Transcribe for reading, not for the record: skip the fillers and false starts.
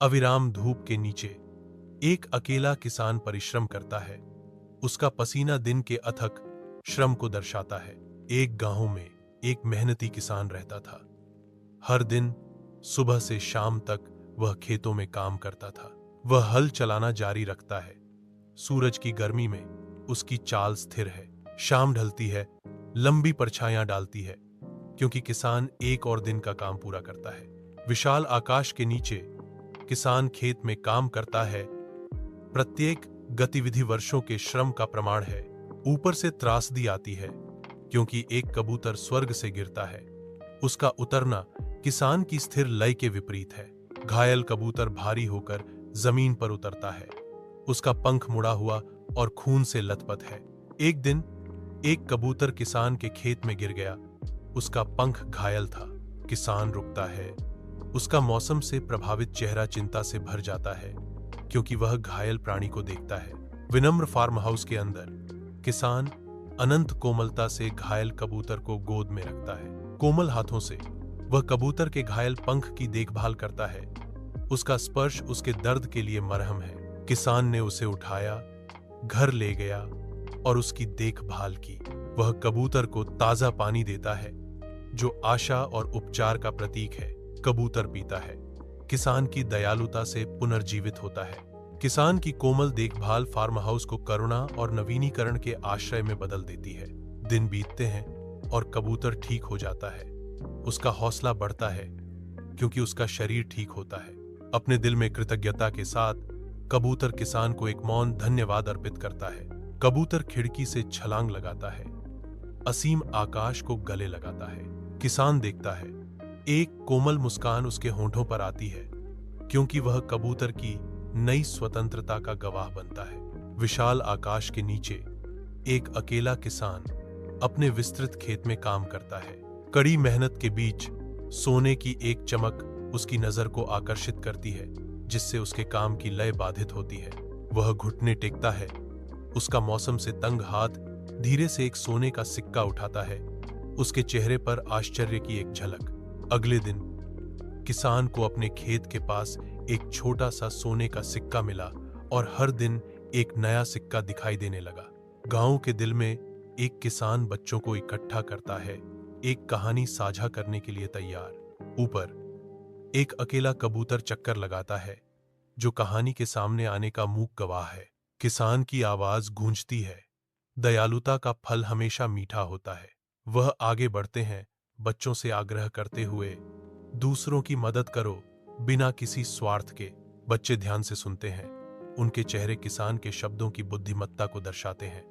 अविराम धूप के नीचे एक अकेला किसान परिश्रम करता है। उसका पसीना दिन के अथक श्रम को दर्शाता है। एक गांव में एक मेहनती किसान रहता था। हर दिन सुबह से शाम तक वह खेतों में काम करता था। वह हल चलाना जारी रखता है। सूरज की गर्मी में उसकी चाल स्थिर है। शाम ढलती है, लंबी परछाइयां डालती है, क्योंकि किसान एक और दिन का काम पूरा करता है। विशाल आकाश के नीचे किसान खेत में काम करता है। प्रत्येक गतिविधि वर्षों के श्रम का प्रमाण है। ऊपर से त्रासदी आती है, क्योंकि एक कबूतर स्वर्ग से गिरता है। उसका उतरना किसान की स्थिर लय के विपरीत है। घायल कबूतर भारी होकर जमीन पर उतरता है। उसका पंख मुड़ा हुआ और खून से लथपथ है। एक दिन एक कबूतर किसान के खेत में गिर गया। उसका पंख घायल था। किसान रुकता है। उसका मौसम से प्रभावित चेहरा चिंता से भर जाता है, क्योंकि वह घायल प्राणी को देखता है। विनम्र फार्म हाउस के अंदर किसान अनंत कोमलता से घायल कबूतर को गोद में रखता है। कोमल हाथों से वह कबूतर के घायल पंख की देखभाल करता है। उसका स्पर्श उसके दर्द के लिए मरहम है। किसान ने उसे उठाया, घर ले गया और उसकी देखभाल की। वह कबूतर को ताजा पानी देता है, जो आशा और उपचार का प्रतीक है। कबूतर पीता है। किसान की दयालुता से पुनर्जीवित होता है। किसान की कोमल देखभाल फार्म हाउस को करुणा और नवीनीकरण के आश्रय में बदल देती है। दिन बीतते हैं और कबूतर ठीक हो जाता है। उसका हौसला बढ़ता है, क्योंकि उसका शरीर ठीक होता है। अपने दिल में कृतज्ञता के साथ कबूतर किसान को एक मौन धन्यवाद अर्पित करता है। कबूतर खिड़की से छलांग लगाता है, असीम आकाश को गले लगाता है। किसान देखता है, एक कोमल मुस्कान उसके होंठों पर आती है, क्योंकि वह कबूतर की नई स्वतंत्रता का गवाह बनता है। विशाल आकाश के नीचे एक अकेला किसान अपने विस्तृत खेत में काम करता है। कड़ी मेहनत के बीच सोने की एक चमक उसकी नजर को आकर्षित करती है, जिससे उसके काम की लय बाधित होती है। वह घुटने टेकता है। उसका मौसम से तंग हाथ धीरे से एक सोने का सिक्का उठाता है। उसके चेहरे पर आश्चर्य की एक झलक। अगले दिन किसान को अपने खेत के पास एक छोटा सा सोने का सिक्का मिला और हर दिन एक नया सिक्का दिखाई देने लगा। गांव के दिल में एक किसान बच्चों को इकट्ठा करता है, एक कहानी साझा करने के लिए तैयार। ऊपर एक अकेला कबूतर चक्कर लगाता है, जो कहानी के सामने आने का मूक गवाह है। किसान की आवाज गूंजती है, दयालुता का फल हमेशा मीठा होता है। वह आगे बढ़ते हैं, बच्चों से आग्रह करते हुए, दूसरों की मदद करो बिना किसी स्वार्थ के। बच्चे ध्यान से सुनते हैं। उनके चेहरे किसान के शब्दों की बुद्धिमत्ता को दर्शाते हैं।